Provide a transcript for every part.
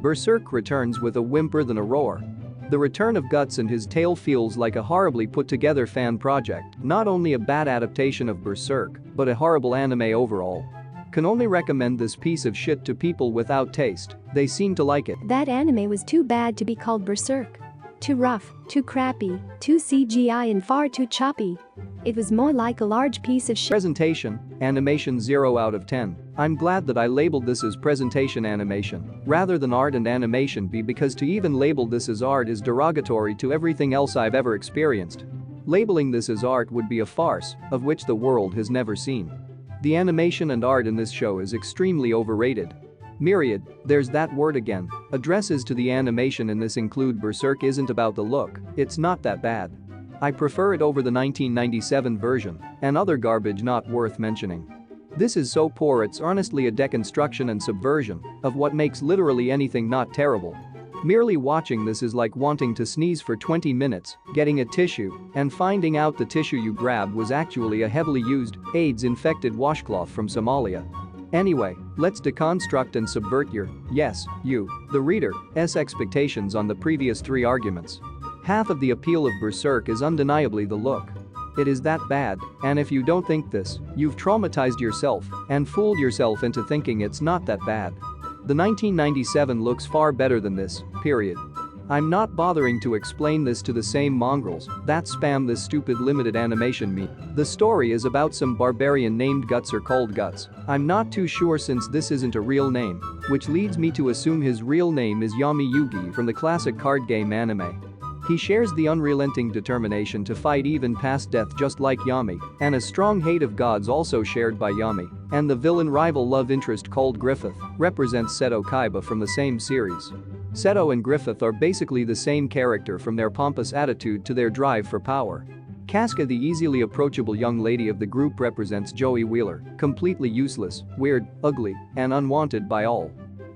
Berserk returns with a whimper than a roar. The return of Guts and his tail feels like a horribly put-together fan project, not only a bad adaptation of Berserk, but a horrible anime overall. Can only recommend this piece of shit to people without taste, they seem to like it. That anime was too bad to be called Berserk. Too rough, too crappy, too CGI and far too choppy. It was more like a large piece of shit. Presentation, animation 0 out of 10. I'm glad that I labeled this as presentation animation rather than art and animation because to even label this as art is derogatory to everything else I've ever experienced. Labeling this as art would be a farce, of which the world has never seen. The animation and art in this show is extremely overrated. Myriad, there's that word again. Addresses to the animation in this include Berserk isn't about the look, it's not that bad. I prefer it over the 1997 version and other garbage not worth mentioning. This is so poor it's honestly a deconstruction and subversion of what makes literally anything not terrible. Merely watching this is like wanting to sneeze for 20 minutes, getting a tissue, and finding out the tissue you grabbed was actually a heavily used, AIDS-infected washcloth from Somalia. Anyway, let's deconstruct and subvert your, yes, you, the reader's expectations on the previous 3 arguments. Half of the appeal of Berserk is undeniably the look. It is that bad, and if you don't think this, you've traumatized yourself and fooled yourself into thinking it's not that bad. The 1997 looks far better than this, period. I'm not bothering to explain this to the same mongrels that spam this stupid limited animation meme. The story is about some barbarian named Guts or called Guts. I'm not too sure since this isn't a real name, which leads me to assume his real name is Yami Yugi from the classic card game anime. He shares the unrelenting determination to fight even past death just like Yami, and a strong hate of gods also shared by Yami, and the villain rival love interest called Griffith represents Seto Kaiba from the same series. Seto and Griffith are basically the same character from their pompous attitude to their drive for power. Casca, the easily approachable young lady of the group, represents Joey Wheeler, completely useless, weird, ugly, and unwanted by all.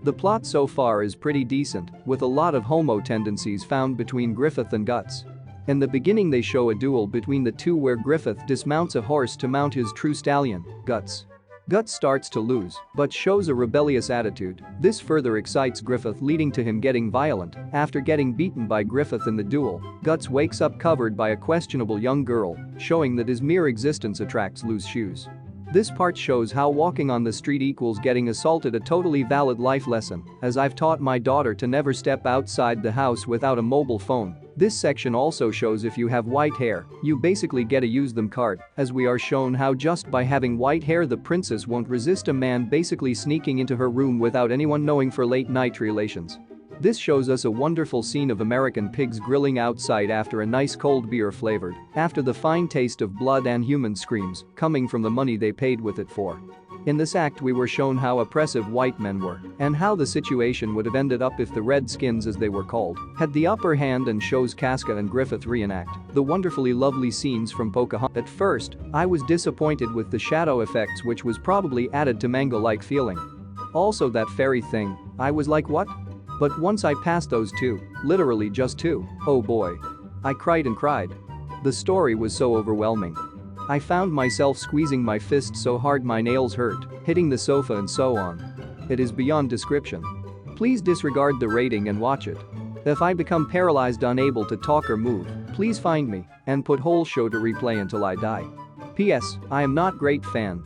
The plot so far is pretty decent, with a lot of homo tendencies found between Griffith and Guts. In the beginning they show a duel between the two where Griffith dismounts a horse to mount his true stallion, Guts. Guts starts to lose, but shows a rebellious attitude. This further excites Griffith, leading to him getting violent. After getting beaten by Griffith in the duel, Guts wakes up covered by a questionable young girl, showing that his mere existence attracts loose shoes. This part shows how walking on the street equals getting assaulted, a totally valid life lesson, as I've taught my daughter to never step outside the house without a mobile phone. This section also shows if you have white hair, you basically get a use them card, as we are shown how just by having white hair the princess won't resist a man basically sneaking into her room without anyone knowing for late night relations. This shows us a wonderful scene of American pigs grilling outside after a nice cold beer flavored, after the fine taste of blood and human screams coming from the money they paid with it for. In this act we were shown how oppressive white men were and how the situation would have ended up if the Redskins, as they were called, had the upper hand, and shows Casca and Griffith reenact the wonderfully lovely scenes from Pocahontas. At first, I was disappointed with the shadow effects, which was probably added to manga-like feeling. Also that fairy thing, I was like, what? But once I passed those 2, literally just 2, oh boy. I cried and cried. The story was so overwhelming. I found myself squeezing my fist so hard my nails hurt, hitting the sofa and so on. It is beyond description. Please disregard the rating and watch it. If I become paralyzed, unable to talk or move, please find me and put whole show to replay until I die. P.S. I am not great fan.